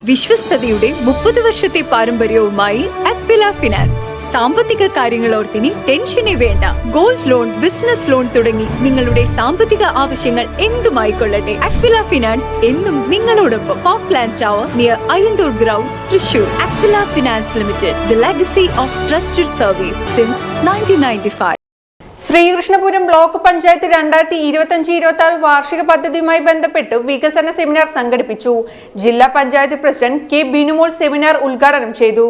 വിശ്വസ്തയുടെ 30 വർഷത്തെ പാരമ്പര്യവുമായി Aquila finance. സാമ്പത്തിക കാര്യങ്ങളോർത്തിനി ടെൻഷനേ വേണ്ട. ഗോൾഡ് ലോൺ, ബിസിനസ് ലോൺ തുടങ്ങി നിങ്ങളുടെ സാമ്പത്തിക ആവശ്യങ്ങൾ എന്തുമായിക്കൊള്ളട്ടെ, അക്വില ഫിനാൻസ് എന്നും നിങ്ങളോടൊപ്പം. Folkland tower near Ayyanthur ground, Thrissur. Aquila finance limited, the legacy of trusted service since 1995. Sreekrishnapuram block panchayat 2025-26 വാർഷിക പദ്ധതിയുമായി ബന്ധപ്പെട്ട് വികസന സെമിനാർ സംഘടിപ്പിച്ചു. ജില്ലാ panchayat president K Binumol seminar ഉദ്ഘാടനം ചെയ്തു.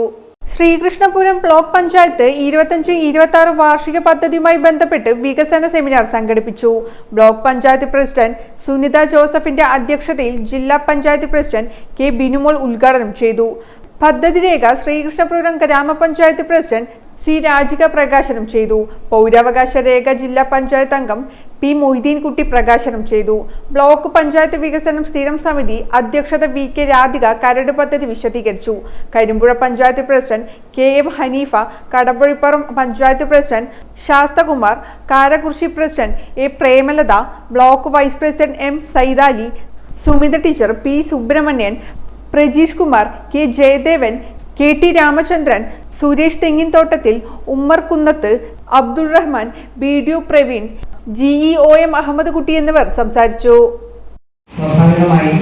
ശ്രീകൃഷ്ണപുരം ബ്ലോക്ക് പഞ്ചായത്ത് 25-26 വാർഷിക പദ്ധതിയുമായി ബന്ധപ്പെട്ട് വികസന സെമിനാർ സംഘടിപ്പിച്ചു. ബ്ലോക്ക് പഞ്ചായത്ത് പ്രസിഡന്റ് സുനിത ജോസഫിന്റെ അധ്യക്ഷതയിൽ ജില്ലാ പഞ്ചായത്ത് പ്രസിഡന്റ് കെ ബിനുമോൾ ഉദ്ഘാടനം ചെയ്തു. പദ്ധതി രേഖ ശ്രീകൃഷ്ണപുരം ഗ്രാമപഞ്ചായത്ത് പ്രസിഡന്റ് സി രാജിക പ്രകാശനം ചെയ്തു. പൗരാവകാശ രേഖ ജില്ലാ പഞ്ചായത്ത് അംഗം പി മൊയ്തീൻകുട്ടി പ്രകാശനം ചെയ്തു. ബ്ലോക്ക് പഞ്ചായത്ത് വികസനം സ്ഥിരം സമിതി അധ്യക്ഷത വി കെ രാധിക കരട് പദ്ധതി വിശദീകരിച്ചു. Karimpuzha panchayat president K M Haneefa, Kadampazhipuram panchayat president Sasthakumar, Karakurissi president A Premalatha, block vice president M Saidali, Sumitha teacher, P Subrahmanyan, Prajeesh Kumar, K Jayadevan, K T Ramachandran, Suresh Thenginthottathil, Ummer Kunnath, Abdul Rahman, BDO Praveen, GEOM Ahammed Kutty എന്നിവർ സംസാരിച്ചു. സ്വാഭാവികമായി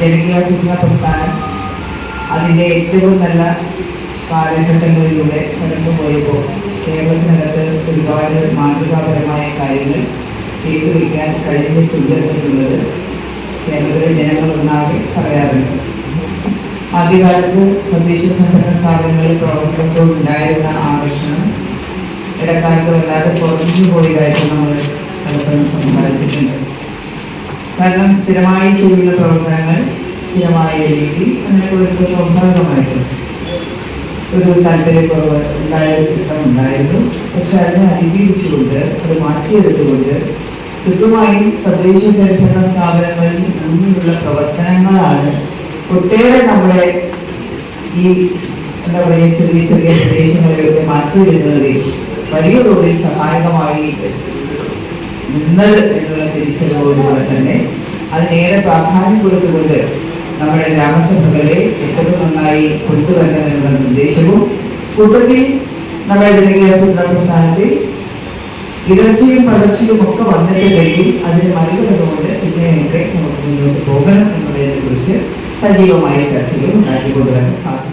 ജനകീയാസൂത്രണ പ്രസ്ഥാനം അതിൻ്റെ ഏറ്റവും നല്ല കാലഘട്ടങ്ങളിലൂടെ കടന്നുപോയപ്പോൾ കേരളത്തിനകത്ത് ഒരുപാട് മാതൃകാപരമായ കാര്യങ്ങൾ ചെയ്തു വയ്ക്കാൻ കഴിഞ്ഞിട്ടുണ്ട് എന്നുള്ളത് കേരളത്തിലെ ജനങ്ങളൊന്നാകെ പറയാറുണ്ട്. ആദ്യകാലത്ത് തദ്ദേശ സ്വയംഭരണ സ്ഥാപനങ്ങളിൽ പ്രവർത്തിക്കുമ്പോൾ ഉണ്ടായിരുന്ന ആകർഷണം ഇടക്കാലത്ത് വല്ലാതെ കുറഞ്ഞു പോയതായിട്ട് നമ്മൾ പലപ്പോഴും സംസാരിച്ചിട്ടുണ്ട്. കാരണം സ്ഥിരമായി ചെയ്യുന്ന പ്രവർത്തനങ്ങൾ സ്ഥിരമായ രീതി അങ്ങനെയൊക്കെ വരുമ്പോൾ സ്വാഭാവികമായിട്ടും ഒരു താല്പര്യക്കുറവ് ഉണ്ടായിരുന്നു. പക്ഷെ അതിനെ അതിജീവിച്ചുകൊണ്ട് അത് മാറ്റിയെടുത്തുകൊണ്ട് കൃത്യമായും തദ്ദേശ സ്വയംഭരണ സ്ഥാപനങ്ങളിൽ മുന്നിലുള്ള പ്രവർത്തനങ്ങളാണ് ഒട്ടേറെ നമ്മുടെ ഈ എന്താ പറയുക ചെറിയ ചെറിയ പ്രദേശങ്ങളിലൊക്കെ മാറ്റിവിടുന്നതിൽ വലിയ തോതിൽ സഹായകമായി നിന്നത് എന്നുള്ള തിരിച്ചറിവോടുകൂടെ തന്നെ അതിനേറെ പ്രാധാന്യം കൊടുത്തുകൊണ്ട് നമ്മുടെ ഗ്രാമസഭകളെ ഏറ്റവും നന്നായി കൊണ്ടുവരണം എന്നുള്ള നിർദ്ദേശവും കൂട്ടത്തിൽ നമ്മുടെ ജനകീയാസൂത്രണ പ്രസ്ഥാനത്തിൽ ഇടർച്ചയും പടർച്ചയും ഒക്കെ വന്നിട്ടുണ്ടെങ്കിൽ അതിന് മറികടന്നുകൊണ്ട് ഇതിനെയൊക്കെ നമുക്ക് മുന്നോട്ട് പോകണം എന്നുള്ളതിനെ കുറിച്ച് സജീവമായ ചർച്ചകൾ ഉണ്ടാക്കിക്കൊണ്ടുവരാൻ സാധിക്കും.